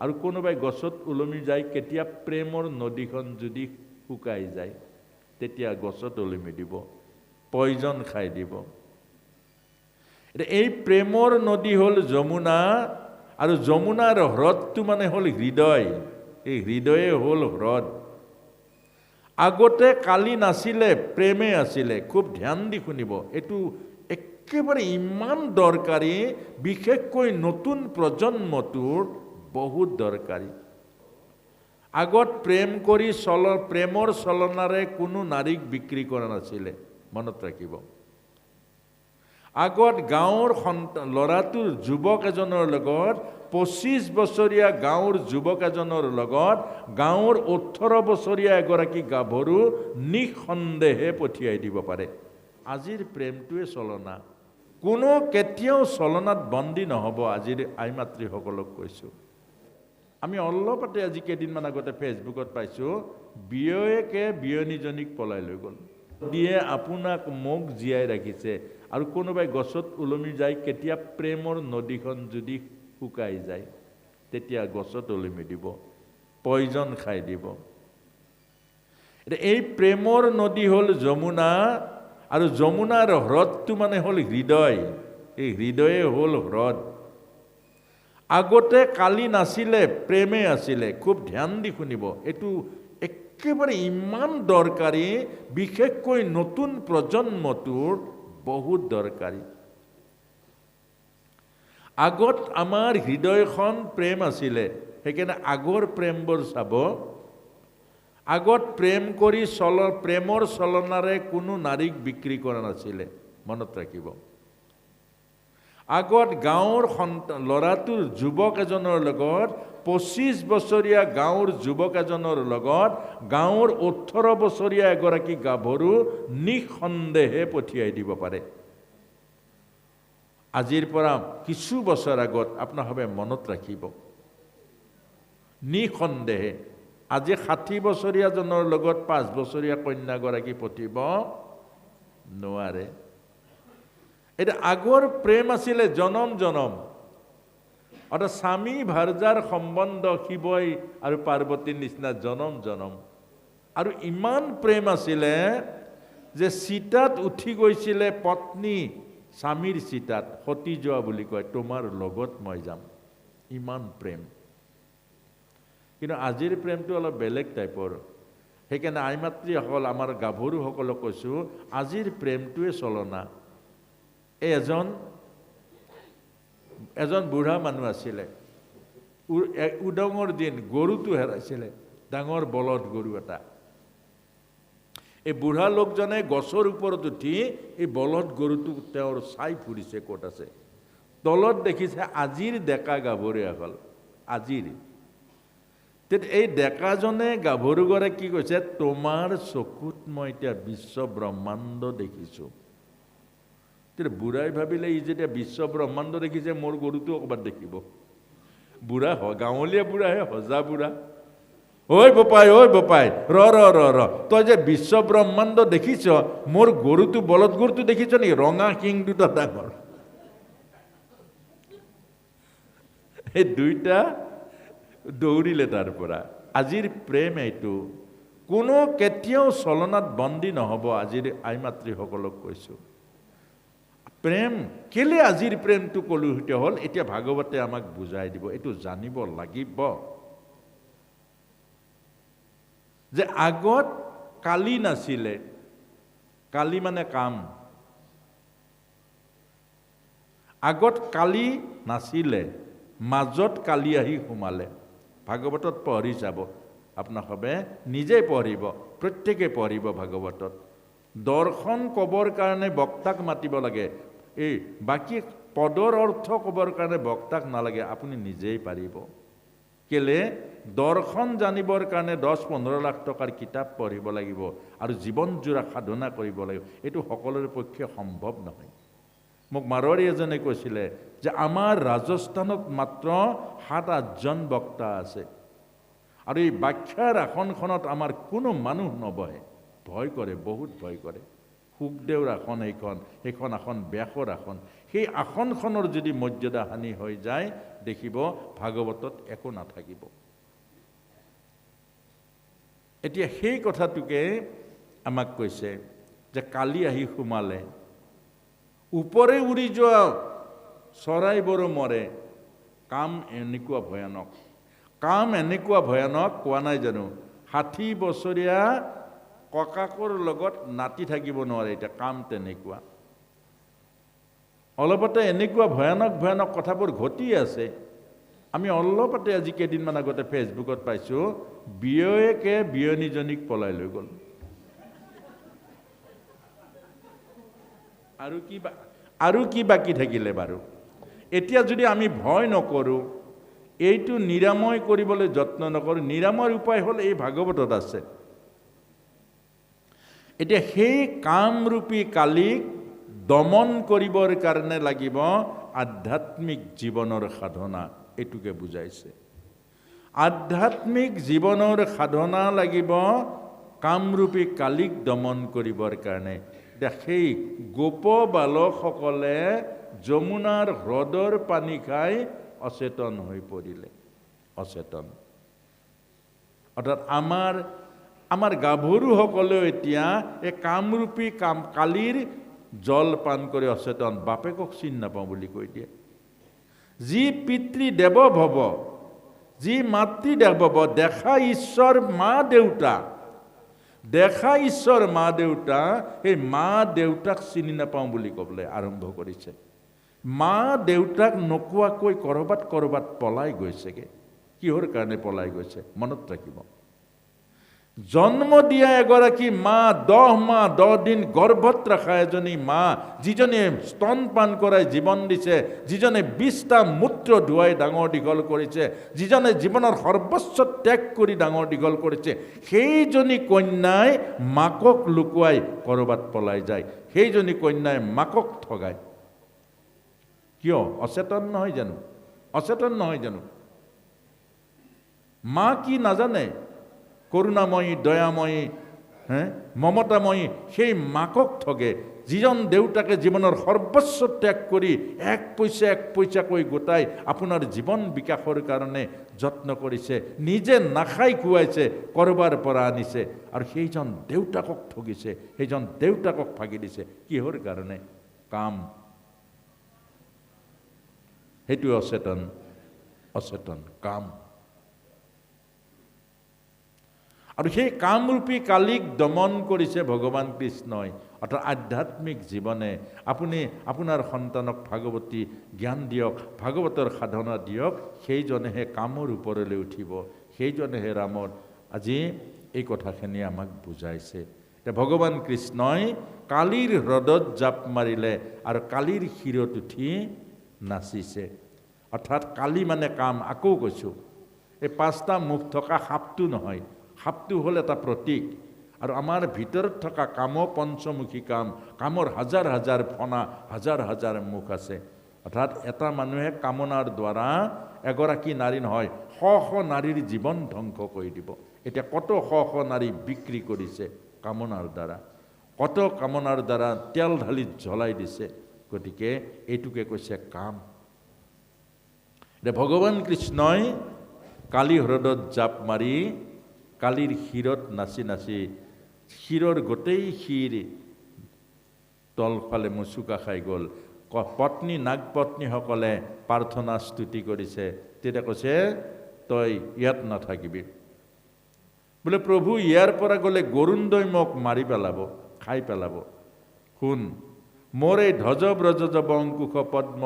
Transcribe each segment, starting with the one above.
আৰু কোনোবাই গছত ওলমি যায় কেতিয়া প্ৰেমৰ নদীখন যদি শুকাই যায় তেতিয়া গছত ওলমি দিব পয়জন খাই দিব এই প্ৰেমৰ নদী হ'ল যমুনা আৰু যমুনাৰ হ্ৰদটো মানে হ'ল হৃদয় এই হৃদয়ে হ'ল হ্ৰদ আগতে কালি নাছিলে প্ৰেমে আছিলে খুব ধ্যান দি শুনিব এইটো একেবাৰে ইমান দৰকাৰী বিশেষকৈ নতুন প্ৰজন্মটোৰ বহুত দৰকাৰী আগত প্ৰেম কৰি প্ৰেমৰ চলনাৰে কোনো নাৰীক বিক্ৰী কৰা নাছিলে মনত ৰাখিব আগত গাঁৱৰ ল'ৰাটোৰ যুৱক এজনৰ লগত 25 বছৰীয়া গাঁৱৰ যুৱক এজনৰ লগত গাঁৱৰ 18 বছৰীয়া এগৰাকী গাভৰু নিঃসন্দেহে পঠিয়াই দিব পাৰে আজিৰ প্ৰেমটোৱে চলনা কোনো কেতিয়াও চলনাত বন্দী নহব আজিৰ আই মাতৃসকলক কৈছো আমি অলপতে আজি কেইদিনমান আগতে ফেচবুকত পাইছো বিয়কে বিয়নীজনীক পলাই লৈ গ'ল দিয়ে আপোনাক মোক জীয়াই ৰাখিছে আৰু কোনোবাই গছত ওলমি যায় কেতিয়া প্ৰেমৰ নদীখন যদি শুকাই যায় তেতিয়া গছত ওলমি দিব পয়জন খাই দিব এই প্ৰেমৰ নদী হ'ল যমুনা আৰু যমুনাৰ হ্ৰদটো মানে হ'ল হৃদয় এই হৃদয়ে হ'ল হ্ৰদ আগতে কালি নাছিলে প্ৰেমে আছিলে খুব ধ্যান দি শুনিব এইটো একেবাৰে ইমান দৰকাৰী বিশেষকৈ নতুন প্ৰজন্মটোৰ বহুত দৰকাৰী আগত আমাৰ হৃদয়খন প্ৰেম আছিলে সেইকাৰণে আগৰ প্ৰেমবোৰ চাব আগত প্ৰেম কৰি প্ৰেমৰ চলনাৰে কোনো নাৰীক বিক্ৰী কৰা নাছিলে মনত ৰাখিব আগত গাঁৱৰ ল'ৰাটোৰ যুৱক এজনৰ লগত 25 বছৰীয়া গাঁৱৰ যুৱক এজনৰ লগত গাঁৱৰ 18 বছৰীয়া এগৰাকী গাভৰু নিঃসন্দেহে পঠিয়াই দিব পাৰে আজিৰ পৰা কিছু বছৰ আগত আপোনালোকে মনত ৰাখিব নিঃসন্দেহে আজি 60 বছৰীয়া জনৰ লগত 5 বছৰীয়া কন্যাগৰাকী পঠিব নোৱাৰে এটা আগৰ প্ৰেম আছিলে জনম জনম অৰ্থাৎ স্বামী ভাৰ্যাৰ সম্বন্ধ শিৱই আৰু পাৰ্বতীৰ নিচিনা জনম জনম আৰু ইমান প্ৰেম আছিলে যে চিতাত উঠি গৈছিলে পত্নী স্বামীৰ চিতাত সতী যোৱা বুলি কয় তোমাৰ লগত মই যাম ইমান প্ৰেম কিন্তু আজিৰ প্ৰেমটো অলপ বেলেগ টাইপৰ সেইকাৰণে আই মাতৃসকল আমাৰ গাভৰুসকলক কৈছো আজিৰ প্ৰেমটোৱে চলনা এজন বুঢ়া মানুহ আছিলে উদঙৰ দিন গৰুটো হেৰাইছিলে ডাঙৰ বলদ গৰু এটা এই বুঢ়া লোকজনে গছৰ ওপৰত উঠি এই বলদ গৰুটো তেওঁৰ চাই ফুৰিছে ক'ত আছে তলত দেখিছে আজিৰ ডেকা গাভৰুসকল আজিৰ এই ডেকাজনে গাভৰুগৰাকী কৈছে তোমাৰ চকুত মই এতিয়া বিশ্ব ব্ৰহ্মাণ্ড দেখিছো বুঢ়াই ভাবিলে ই যেতিয়া বিশ্ব ব্ৰহ্মাণ্ড দেখিছে মোৰ গৰুটো অকবাত দেখিব বুঢ়া গাঁৱলীয়া বুঢ়াহে সজা বুঢ়া ঐ বপাই ৰ তই যে বিশ্ব ব্ৰহ্মাণ্ড দেখিছ মোৰ গৰুটো বলদ গৰুটো দেখিছ নেকি ৰঙা শিং দুটা ডাঙৰ এই দুইটা দৌৰিলে তাৰ পৰা আজিৰ প্ৰেম এইটো কোনো কেতিয়াও চলনাত বন্দী নহব আজিৰ আই মাতৃসকলক কৈছো প্ৰেম কেলে আজিৰ প্ৰেমটো কলুষিত হ'ল এতিয়া ভাগৱতে আমাক বুজাই দিব এইটো জানিব লাগিব যে আগত কালি নাছিলে কালি মানে কাম আগত কালি নাছিলে মাজত কালি আহি সোমালে ভাগৱতত পঢ়ি যাব আপোনালোকে নিজে পঢ়িব প্ৰত্যেকে পঢ়িব ভাগৱতত দৰ্শন কবৰ কাৰণে বক্তাক মাতিব লাগে এই বাকি পদৰ অৰ্থ কবৰ কাৰণে বক্তাক নালাগে আপুনি নিজেই পাৰিব কেলে দৰ্শন জানিবৰ কাৰণে 10-15 লাখ টকাৰ কিতাপ পঢ়িব লাগিব আৰু জীৱন জোৰা সাধনা কৰিব লাগিব এইটো সকলোৰে পক্ষে সম্ভৱ নহয় মোক মাৰোৱাৰী এজনে কৈছিলে যে আমাৰ ৰাজস্থানত মাত্ৰ 7-8জন বক্তা আছে আৰু এই ব্যাখ্যাৰ আসনখনত আমাৰ কোনো মানুহ নবহে ভয় কৰে বহুত ভয় কৰে সুখদেউৰ আসন সেইখন আসন ব্যাসৰ আসন। সেই আসনখনৰ যদি মৰ্যাদা হানি হৈ যায়, দেখিব ভাগৱতত একো নাথাকিব। এতিয়া সেই কথাটোকে আমাক কৈছে যে কালি আহি সোমালে, ওপৰে উৰি যোৱা চৰাইবোৰো মৰে, কাম এনেকুৱা ভয়ানক। কাম এনেকুৱা ভয়ানক কোৱা নাই জানো? 60 বছৰীয়া ককাকৰ লগত নাতি থাকিব নোৱাৰে। এতিয়া কাম তেনেকুৱা। অলপতে এনেকুৱা ভয়ানক ভয়ানক কথাবোৰ ঘটি আছে। আমি অলপতে আজি কেইদিনমান আগতে ফেচবুকত পাইছোঁ, বিয়ৈকে বিয়নীজনীক পলাই লৈ গ'ল। আৰু কি বাকী থাকিলে বাৰু? এতিয়া যদি আমি ভয় নকৰোঁ, এইটো নিৰাময় কৰিবলৈ যত্ন নকৰোঁ, নিৰাময়ৰ উপায় হ'ল এই ভাগৱতত আছে। এতিয়া সেই কামৰূপী কালিক দমন কৰিবৰ কাৰণে লাগিব আধ্যাত্মিক জীৱনৰ সাধনা। এইটোকে বুজাইছে। আধ্যাত্মিক জীৱনৰ সাধনা লাগিব কামৰূপী কালিক দমন কৰিবৰ কাৰণে। এতিয়া সেই গোপ বালকসকলে যমুনাৰ হ্ৰদৰ পানী খাই অচেতন হৈ পৰিলে। অচেতন অৰ্থাৎ আমাৰ গাভৰুসকলেও এতিয়া এই কামৰূপী কালিৰ জল পান কৰি অচেতন। বাপেকক চিনি নাপাওঁ বুলি কৈ দিয়ে। যি পিতৃ দেৱ ভৱ, যি মাতৃ দেৱ ভৱ, দেখা ঈশ্বৰ মা দেউতা, দেখা ঈশ্বৰ মা দেউতা, সেই মা দেউতাক চিনি নাপাওঁ বুলি ক'বলৈ আৰম্ভ কৰিছে। মা দেউতাক নোকোৱাকৈ ক'ৰবাত পলাই গৈছেগে। কিহৰ কাৰণে পলাই গৈছে মনত ৰাখিব। জন্ম দিয়া এগৰাকী মা, 10 মাহ 10 দিন গৰ্ভত ৰখা এজনী মা, যিজনে স্তনপান কৰাই জীৱন দিছে, যিজনে 20টা মূত্ৰ ধুৱাই ডাঙৰ দীঘল কৰিছে, যিজনে জীৱনৰ সৰ্বস্ব ত্যাগ কৰি ডাঙৰ দীঘল কৰিছে, সেইজনী কন্যাই মাকক লুকুৱাই ক'ৰবাত পলাই যায়। সেইজনী কন্যাই মাকক ঠগায়। কিয়? অচেতন নহয় জানো? অচেতন নহয় জানো? মা কি নাজানে? করুণাময়ী, দয়াময়ী, মমতাময়ী সেই মাকক ঠগে। যিজন দেউতাকে জীৱনৰ সৰ্বস্ব ত্যাগ কৰি এক পইচাকৈ গোটাই আপোনাৰ জীৱন বিকাশৰ কাৰণে যত্ন কৰিছে, নিজে নাখাই খুৱাইছে, কৰবাৰ পৰা আনিছে, আৰু সেইজন দেউতাকক ঠগিছে, সেইজন দেউতাকক ভাগি দিছে। কিহৰ কাৰণে? কাম। সেইটো অচেতন। অচেতন কাম। আৰু সেই কামৰূপী কালিক দমন কৰিছে ভগৱান কৃষ্ণই। অৰ্থাৎ আধ্যাত্মিক জীৱনে আপুনি আপোনাৰ সন্তানক ভাগৱতী জ্ঞান দিয়ক, ভাগৱতৰ সাধনা দিয়ক, সেইজনেহে কামৰ ওপৰলৈ উঠিব, সেইজনেহে ৰামৰ। আজি এই কথাখিনি আমাক বুজাইছে। এতিয়া ভগৱান কৃষ্ণই কালিৰ হ্ৰদত জাপ মাৰিলে আৰু কালিৰ শিৰত উঠি নাচিছে। অৰ্থাৎ কালি মানে কাম। আকৌ কৈছোঁ, এই 5টা মুখ থকা সাপটো নহয়। সাপটো হ'ল এটা প্ৰতীক, আৰু আমাৰ ভিতৰত থকা কামো পঞ্চমুখী কাম। কামৰ হাজাৰ হাজাৰ ফণা, হাজাৰ হাজাৰ মুখ আছে। অৰ্থাৎ এটা মানুহে কামনাৰ দ্বাৰা এগৰাকী নাৰী নহয়, শ শ নাৰীৰ জীৱন ধ্বংস কৰি দিব। এতিয়া কত শ শ নাৰী বিক্ৰী কৰিছে কামনাৰ দ্বাৰা, কত কামনাৰ দ্বাৰা তেল ঢালি জ্বলাই দিছে। গতিকে এইটোকে কৈছে কাম। এতিয়া ভগৱান কৃষ্ণই কালি হ্ৰদত জাপ মাৰি কালিৰ শিৰত নাচি নাচি, শিৰৰ গোটেই শিৰ তলফালে মুচুকা খাই গ'ল। পত্নী নাগপত্নীসকলে প্ৰাৰ্থনা স্তুতি কৰিছে। তেতিয়া কৈছে, তই ইয়াত নাথাকিবি বোলে, প্ৰভু ইয়াৰ পৰা গ'লে গৰুণ্ডই মোক মাৰি পেলাব, খাই পেলাব। শুন, মোৰ এই ধ্বজ ব্ৰজ বংকুশ পদ্ম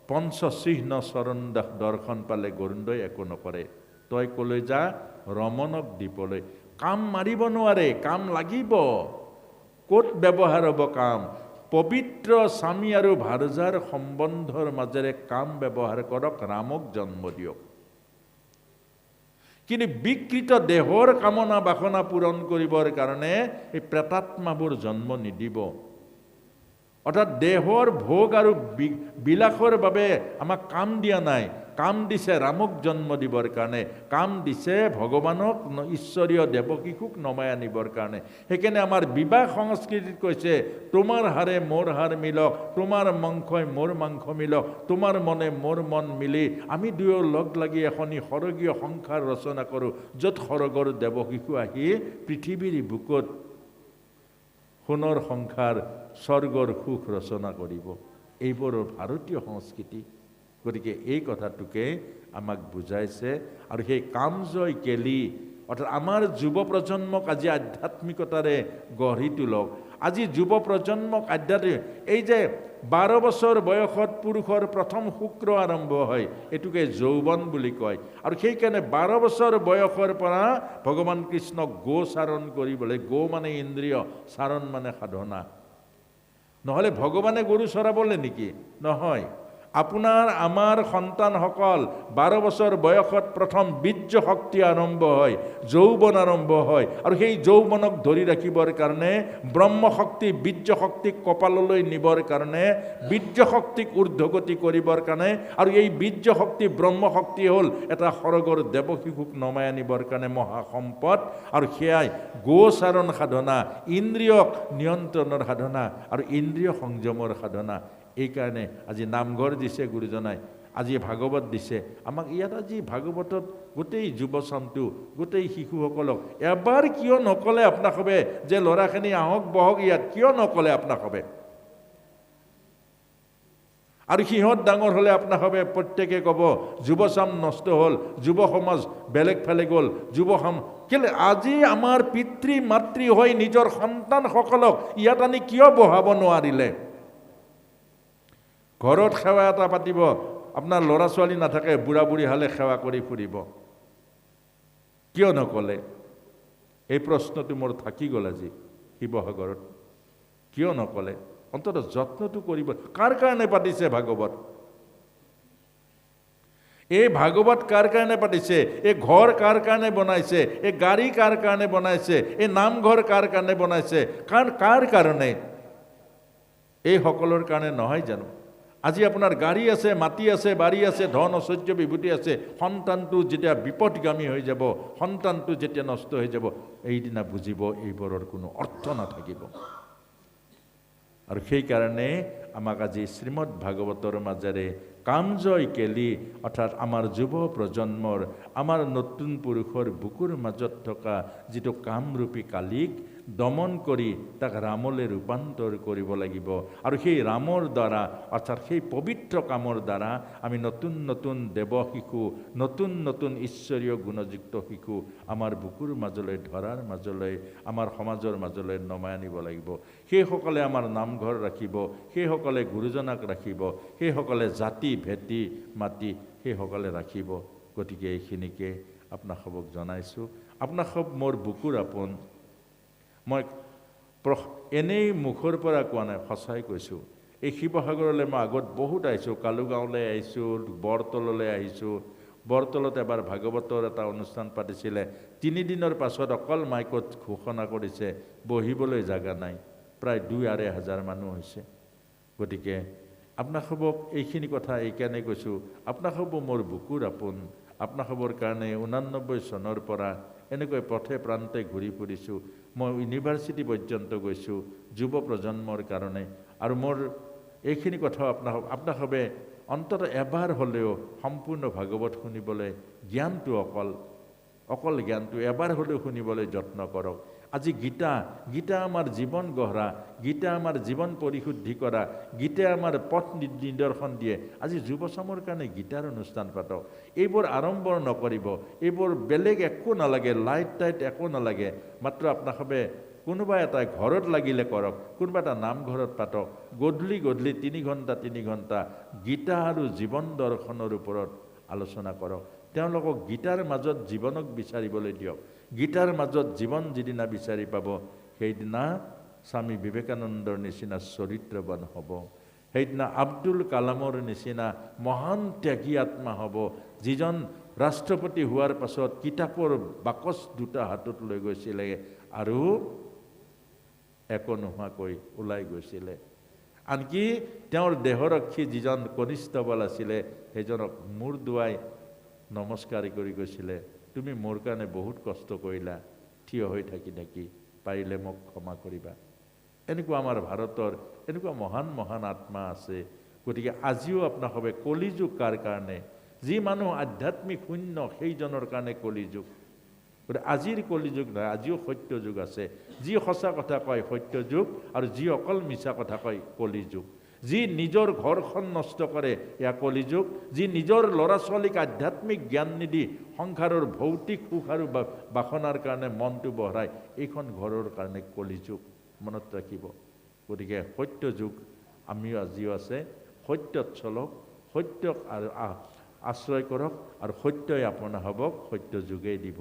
পঞ্চচিহ্ন চৰণ দৰ্শন পালে গৰুণ্ডই একো নকৰে। তই কলৈ যা? ৰমণক দ্বীপলৈ। কাম মাৰিব নোৱাৰে, কাম লাগিব। ক'ত ব্যৱহাৰ হ'ব কাম? পবিত্ৰ স্বামী আৰু ভাৰ্যাৰ সম্বন্ধৰ মাজেৰে কাম ব্যৱহাৰ কৰক, ৰামক জন্ম দিয়ক। কিন্তু বিকৃত দেহৰ কামনা বাসনা পূৰণ কৰিবৰ কাৰণে এই প্ৰেতাত্মাবোৰ জন্ম নিদিব। অৰ্থাৎ দেহৰ ভোগ আৰু বিলাসৰ বাবে আমাক কাম দিয়া নাই। কাম দিছে ৰামক জন্ম দিবৰ কাৰণে, কাম দিছে ভগৱানক ঈশ্বৰীয় দেৱকীক নমাই আনিবৰ কাৰণে। সেইকাৰণে আমাৰ বিবাহ সংস্কৃতিত কৈছে তোমাৰ হাড়ে মোৰ হাড় মিলক, তোমাৰ মাংসই মোৰ মাংস মিলক, তোমাৰ মনে মোৰ মন মিলি আমি দুয়ো লগ লাগি এখনি সৰগীয় সংসাৰ ৰচনা কৰোঁ, য'ত সৰগৰ দেৱকীকো আহি পৃথিৱীৰ বুকুত সোণৰ সংসাৰ স্বৰ্গৰ সুখ ৰচনা কৰিব। এইবোৰ ভাৰতীয় সংস্কৃতি। গতিকে এই কথাটোকে আমাক বুজাইছে। আৰু সেই কামজয় কেলি অৰ্থাৎ আমাৰ যুৱ প্ৰজন্মক আজি আধ্যাত্মিকতাৰে গঢ়ি তোলক। আজি যুৱ প্ৰজন্মক আধ্যাত্মিক এই যে 12 বছৰ বয়সত পুৰুষৰ প্ৰথম শুক্ৰ আৰম্ভ হয়, এইটোকে যৌৱন বুলি কয়। আৰু সেইকাৰণে 12 বছৰ বয়সৰ পৰা ভগৱান কৃষ্ণক গোচাৰণ কৰিবলৈ, গো মানে ইন্দ্ৰিয়, চাৰণ মানে সাধনা। নহ'লে ভগৱানে গৰু চৰাবলৈ নেকি? নহয়। আপোনাৰ আমাৰ সন্তানসকল 12 বছৰ বয়সত প্ৰথম বীৰ্য শক্তি আৰম্ভ হয়, যৌৱন আৰম্ভ হয়। আৰু সেই যৌৱনক ধৰি ৰাখিবৰ কাৰণে ব্ৰহ্মশক্তি বীৰ্য শক্তিক কপাললৈ নিবৰ কাৰণে, বীৰ্য শক্তিক ঊৰ্ধ্বগতি কৰিবৰ কাৰণে, আৰু এই বীৰ্য শক্তি ব্ৰহ্মশক্তি হ'ল এটা সৰগৰ দেৱশিশুক নমাই আনিবৰ কাৰণে মহাসম্পদ। আৰু সেয়াই গোচাৰণ সাধনা, ইন্দ্ৰিয়ক নিয়ন্ত্ৰণৰ সাধনা আৰু ইন্দ্ৰিয় সংযমৰ সাধনা। এইকাৰণে আজি নামঘৰ দিছে গুৰুজনাই, আজি ভাগৱত দিছে আমাক। ইয়াত আজি ভাগৱতত গোটেই যুৱচামটো, গোটেই শিশুসকলক এবাৰ কিয় নকলে আপোনাকবে যে ল'ৰাখিনি আহক বহক ইয়াত, কিয় নকলে আপোনাকবে? আৰু সিহঁত ডাঙৰ হ'লে আপোনাকবে প্ৰত্যেকে ক'ব যুৱচাম নষ্ট হ'ল, যুৱ সমাজ বেলেগ ফালে গ'ল, কেলে আজি আমাৰ পিতৃ মাতৃ হৈ নিজৰ সন্তানসকলক ইয়াত আনি কিয় বহাব নোৱাৰিলে? ঘৰত সেৱা এটা পাতিব, আপোনাৰ ল'ৰা ছোৱালী নাথাকে, বুঢ়া বুঢ়ী হালে সেৱা কৰি ফুৰিব, কিয় নকলে? এই প্ৰশ্নটো মোৰ থাকি গ'ল আজি শিৱসাগৰত। কিয় নকলে? অন্তত যত্নটো কৰিব। কাৰ কাৰণে পাতিছে ভাগৱত? এই ভাগৱত কাৰ কাৰণে পাতিছে? এই ঘৰ কাৰ কাৰণে বনাইছে? এই গাড়ী কাৰ কাৰণে বনাইছে? এই নামঘৰ কাৰ কাৰণে বনাইছে? কাৰ কাৰণে? এই সকলৰ কাৰণে নহয় জানো? আজি আপোনাৰ গাড়ী আছে, মাটি আছে, বাৰী আছে, ধন ঐশ্বৰ্য বিভূতি আছে, সন্তানটো যেতিয়া বিপদগামী হৈ যাব, সন্তানটো যেতিয়া নষ্ট হৈ যাব, এইদিনা বুজিব এইবোৰৰ কোনো অৰ্থ নাথাকিব। আৰু সেইকাৰণে আমাক আজি শ্ৰীমদ ভাগৱতৰ মাজেৰে কামজয় কেলি অৰ্থাৎ আমাৰ যুৱ প্ৰজন্মৰ, আমাৰ নতুন পুৰুষৰ বুকুৰ মাজত থকা যিটো কামৰূপী কালিক দমন কৰি তাক ৰামলৈ ৰূপান্তৰ কৰিব লাগিব। আৰু সেই ৰামৰ দ্বাৰা অৰ্থাৎ সেই পবিত্ৰ কামৰ দ্বাৰা আমি নতুন নতুন দেৱ শিশু, নতুন নতুন ঈশ্বৰীয় গুণযুক্ত শিশু আমাৰ বুকুৰ মাজলৈ, ধৰাৰ মাজলৈ, আমাৰ সমাজৰ মাজলৈ নমাই আনিব লাগিব। সেইসকলে আমাৰ নামঘৰ ৰাখিব, সেইসকলে গুৰুজনাক ৰাখিব, সেইসকলে জাতি ভেটি মাতি সেইসকলে ৰাখিব। গতিকে এইখিনিকে আপোনাসবক জনাইছোঁ। আপোনাসব মোৰ বুকুৰ আপোন। মই এনেই মুখৰ পৰা কোৱা নাই, সঁচাই কৈছোঁ। এই শিৱসাগৰলৈ মই আগত বহুত আহিছোঁ, কালুগাঁৱলৈ আহিছোঁ, বৰতললৈ আহিছোঁ। বৰতলত এবাৰ ভাগৱতৰ এটা অনুষ্ঠান পাতিছিলে, 3 দিনৰ পাছত অকল মাইকত ঘোষণা কৰিছে বহিবলৈ জাগা নাই, প্ৰায় 2-2.5 হাজাৰ মানুহ হৈছে। গতিকে আপোনাসবক এইখিনি কথা এইকাৰণে কৈছোঁ, আপোনাসব মোৰ বুকুৰ আপোন। আপোনাসবৰ কাৰণে 89 চনৰ পৰা এনেকৈ পথে প্ৰান্তে ঘূৰি ফুৰিছোঁ। মই ইউনিভাৰ্চিটি পৰ্যন্ত গৈছোঁ যুৱ প্ৰজন্মৰ কাৰণে। আৰু মোৰ এইখিনি কথা আপোনাসবে অন্তত এবাৰ হ'লেও সম্পূৰ্ণ ভাগৱত শুনিবলৈ, জ্ঞানটো অকল জ্ঞানটো এবাৰ হ'লেও শুনিবলৈ যত্ন কৰক। আজি গীতা আমাৰ জীৱন গঢ়া, গীতা আমাৰ জীৱন পৰিশুদ্ধি কৰা, গীতাই আমাৰ পথ নিদৰ্শন দিয়ে। আজি যুৱচামৰ কাৰণে গীতাৰ অনুষ্ঠান পাতক। এইবোৰ আড়ম্বৰ নকৰিব, এইবোৰ বেলেগ একো নালাগে, লাইট টাইট একো নালাগে। মাত্ৰ আপোনাসবে কোনোবা এটা ঘৰত লাগিলে কৰক, কোনোবা এটা নামঘৰত পাতক, গধূলি 3 ঘণ্টা গীতা আৰু জীৱন দৰ্শনৰ ওপৰত আলোচনা কৰক। তেওঁলোকক গীতাৰ মাজত জীৱনক বিচাৰিবলৈ দিয়ক। গীতাৰ মাজত জীৱন যিদিনা বিচাৰি পাব, সেইদিনা স্বামী বিবেকানন্দৰ নিচিনা চৰিত্ৰবান হ'ব। সেইদিনা আব্দুল কালামৰ নিচিনা মহান ত্যাগী আত্মা হ'ব, যিজন ৰাষ্ট্ৰপতি হোৱাৰ পাছত কিতাপৰ বাকচ 2টা হাতত লৈ গৈছিলে আৰু একো নোহোৱাকৈ ওলাই গৈছিলে। আনকি তেওঁৰ দেহৰক্ষী যিজন কনিষ্ঠবল আছিলে সেইজনক মূৰ দুৱাই নমস্কাৰ কৰি কৈছিলে, তুমি মোৰ কাৰণে বহুত কষ্ট কৰিলা, থিয় হৈ থাকি থাকি, পাৰিলে মোক ক্ষমা কৰিবা। এনেকুৱা আমাৰ ভাৰতৰ এনেকুৱা মহান মহান আত্মা আছে। গতিকে আজিও আপোনাসৱে কলিযুগ কাৰ কাৰণে? যি মানুহ আধ্যাত্মিক শূন্য সেইজনৰ কাৰণে কলিযুগ। গতিকে আজিৰ কলিযুগ নহয়, আজিও সত্য যুগ আছে। যি সঁচা কথা কয় সত্য যুগ, আৰু যি অকল মিছা কথা কয় কলিযুগ। যি নিজৰ ঘৰখন নষ্ট কৰে এয়া কলিযুগ। যি নিজৰ ল'ৰা ছোৱালীক আধ্যাত্মিক জ্ঞান নিদি সংসাৰৰ ভৌতিক সুখ আৰু বাসনাৰ কাৰণে মনটো বঢ়ায়, এইখন ঘৰৰ কাৰণে কলিযুগ। মনত ৰাখিব। গতিকে সত্য যুগ আমিও আজিও আছে। সত্যত চলক, সত্যক আশ্ৰয় কৰক, আৰু সত্যই আপোনা হ'বক সত্য যুগেই দিব।